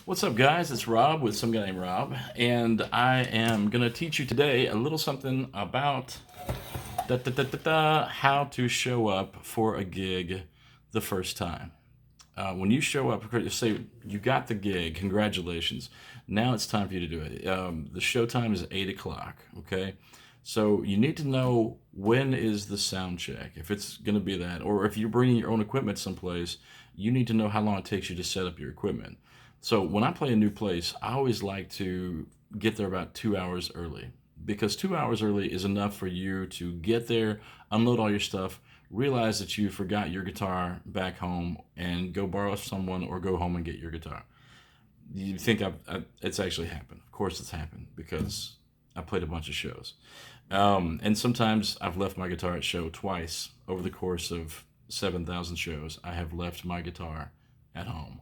What's up, guys? It's Rob with some guy named Rob, and I am going to teach you today a little something about how to show up for a gig the first time. When you show up, say you got the gig, congratulations. Now it's time for you to do it. The show time is 8 o'clock, okay? So you need to know when is the sound check, if it's going to be that, or if you're bringing your own equipment someplace, you need to know how long it takes you to set up your equipment. So when I play a new place, I always like to get there about 2 hours early because 2 hours early is enough for you to get there, unload all your stuff, realize that you forgot your guitar back home, and go borrow someone or go home and get your guitar. You think it's actually happened? Of course, it's happened because I played a bunch of shows, and sometimes I've left my guitar at show twice over the course of 7,000 shows. I have left my guitar at home.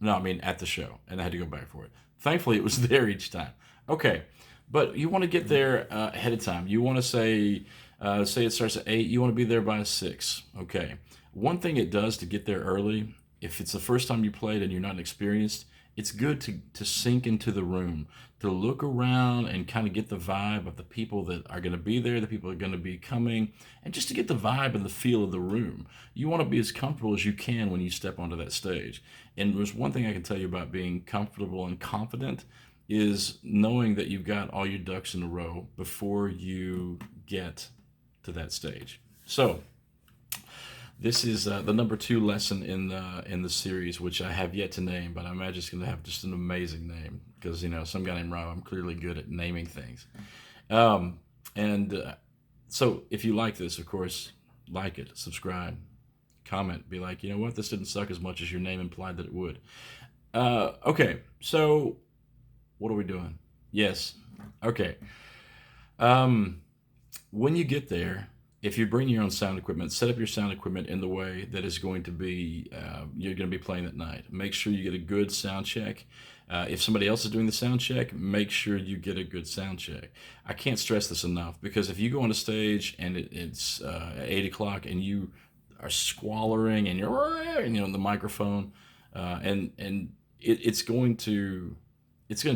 No, I mean at the show, and I had to go back for it. Thankfully, it was there each time. Okay, but you want to get there ahead of time. You want to say it starts at 8. You want to be there by 6. Okay. One thing it does to get there early, if it's the first time you played and you're not experienced, it's good to sink into the room, to look around and kind of get the vibe of the people that are going to be there, the people that are going to be coming, and just to get the vibe and the feel of the room. You want to be as comfortable as you can when you step onto that stage. And there's one thing I can tell you about being comfortable and confident is knowing that you've got all your ducks in a row before you get to that stage. So this is the number 2 lesson in the series, which I have yet to name, but I imagine it's going to have just an amazing name because some guy named Rob. I'm clearly good at naming things, and so if you like this, of course, like it, subscribe, comment, be like, you know what, this didn't suck as much as your name implied that it would. Okay, so what are we doing? Yes, okay. When you get there, if you bring your own sound equipment, set up your sound equipment in the way that is going to be you're going to be playing that night. Make sure you get a good sound check. If somebody else is doing the sound check, make sure you get a good sound check. I can't stress this enough because if you go on a stage and it's 8 o'clock and you are squallering and you're in the microphone, and it's going to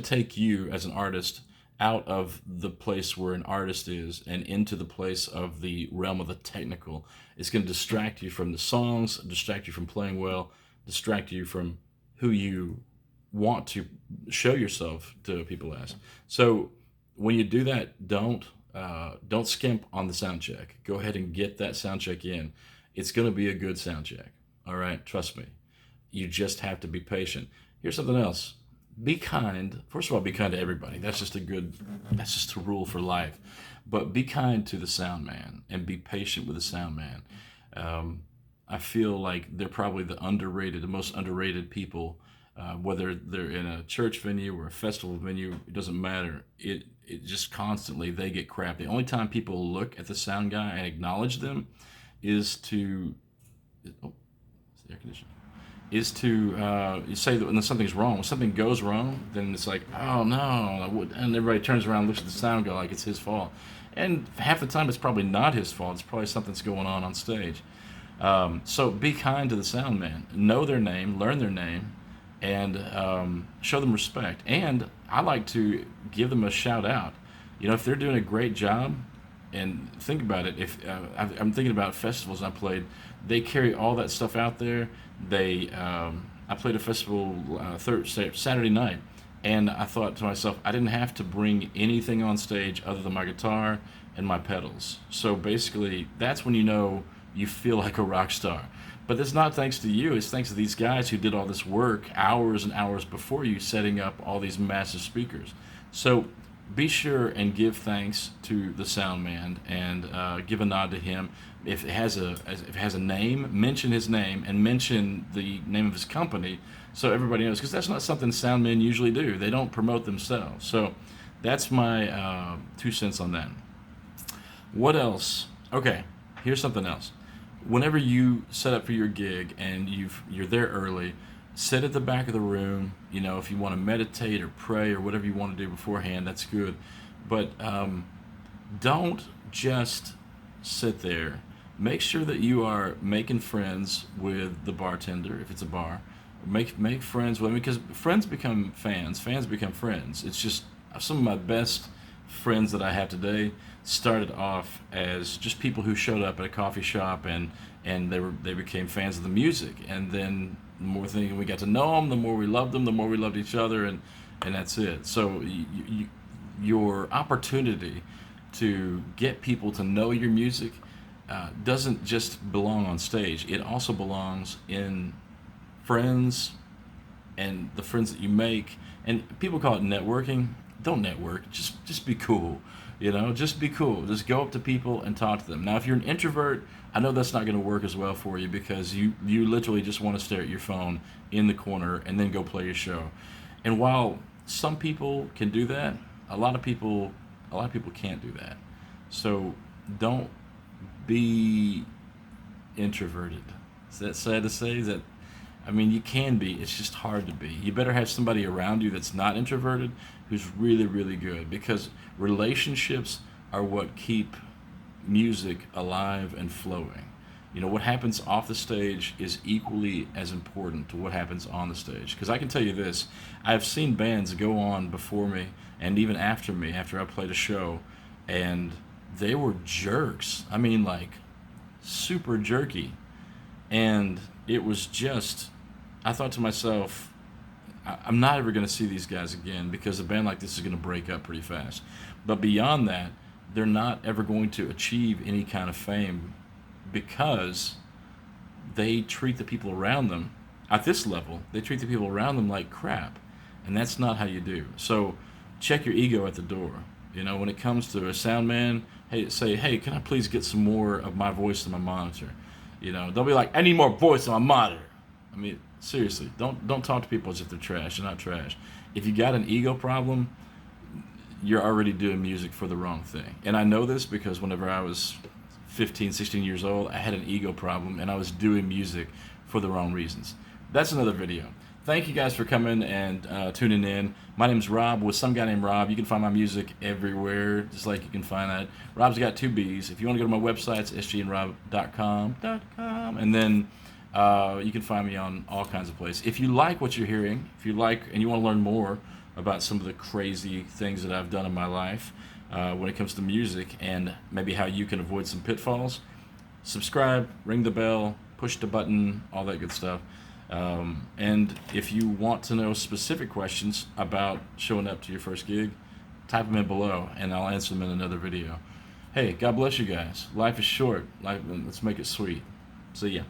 take you as an artist out of the place where an artist is and into the place of the realm of the technical. It's going to distract you from the songs, distract you from playing well, distract you from who you want to show yourself to people as. So when you do that, don't skimp on the sound check. Go ahead and get that sound check in. It's going to be a good sound check. All right, trust me. You just have to be patient. Here's something else. Be kind. First of all, be kind to everybody. That's just a rule for life. But be kind to the sound man and be patient with the sound man. I feel like they're probably the most underrated people, whether they're in a church venue or a festival venue, it doesn't matter. It just constantly, they get crap. The only time people look at the sound guy and acknowledge them is to, oh, it's the air conditioner is to you say that when something's wrong. When something goes wrong, then it's like, oh no, and everybody turns around and looks at the sound guy like it's his fault. And half the time it's probably not his fault. It's probably something's going on stage. So be kind to the sound man. Know their name, learn their name, and show them respect. And I like to give them a shout out. If they're doing a great job, and think about it. If I'm thinking about festivals I played, they carry all that stuff out there. I played a festival Saturday night, and I thought to myself, I didn't have to bring anything on stage other than my guitar and my pedals. So basically, that's when you feel like a rock star. But it's not thanks to you. It's thanks to these guys who did all this work hours and hours before you, setting up all these massive speakers. So be sure and give thanks to the sound man and give a nod to him. If it has a name, mention his name and mention the name of his company so everybody knows, because that's not something sound men usually do. They don't promote themselves. So that's my 2 cents on that. What else? Okay, here's something else. Whenever you set up for your gig and you're there early, sit at the back of the room. If you want to meditate or pray or whatever you want to do beforehand, that's good. But don't just sit there. Make sure that you are making friends with the bartender, if it's a bar, Make friends with them, because friends become fans. Fans become friends. It's just some of my best friends that I have today started off as just people who showed up at a coffee shop, and they became fans of the music. And then the more thing we got to know them, the more we loved them, the more we loved each other, and that's it. So your opportunity to get people to know your music doesn't just belong on stage. It also belongs in friends and the friends that you make. And people call it networking. Don't network. Just be cool. Just be cool. Just go up to people and talk to them. Now, if you're an introvert, I know that's not going to work as well for you, because you literally just want to stare at your phone in the corner and then go play your show. And while some people can do that, a lot of people can't do that. So don't be introverted. Is that sad to say? That I mean, you can be. It's just hard to be. You better have somebody around you that's not introverted, who's really, really good, because relationships are what keep music alive and flowing. What happens off the stage is equally as important to what happens on the stage. Because I can tell you this, I've seen bands go on before me and even after me, after I played a show, and they were jerks. I mean, like, super jerky. And it was just, I thought to myself, I'm not ever going to see these guys again, because a band like this is going to break up pretty fast. But beyond that, they're not ever going to achieve any kind of fame, because they treat the people around them at this level, they treat the people around them like crap. And that's not how you do. So check your ego at the door. When it comes to a sound man, say, hey, can I please get some more of my voice in my monitor? Don't be like, I need more voice on my monitor. I mean, seriously, don't talk to people as if they're trash. They're not trash. If you got an ego problem, you're already doing music for the wrong thing. And I know this because whenever I was 15, 16 years old, I had an ego problem, and I was doing music for the wrong reasons. That's another video. Thank you guys for coming and tuning in. My name's Rob with Some Guy Named Rob. You can find my music everywhere, just like you can find that. Rob's got 2 B's. If you want to go to my website, it's sgandrob.com. And then you can find me on all kinds of places. If you like what you're hearing, if you like and you want to learn more about some of the crazy things that I've done in my life when it comes to music, and maybe how you can avoid some pitfalls, subscribe, ring the bell, push the button, all that good stuff. And if you want to know specific questions about showing up to your first gig, type them in below and I'll answer them in another video. Hey, God bless you guys. Life is short. Let's make it sweet. See ya.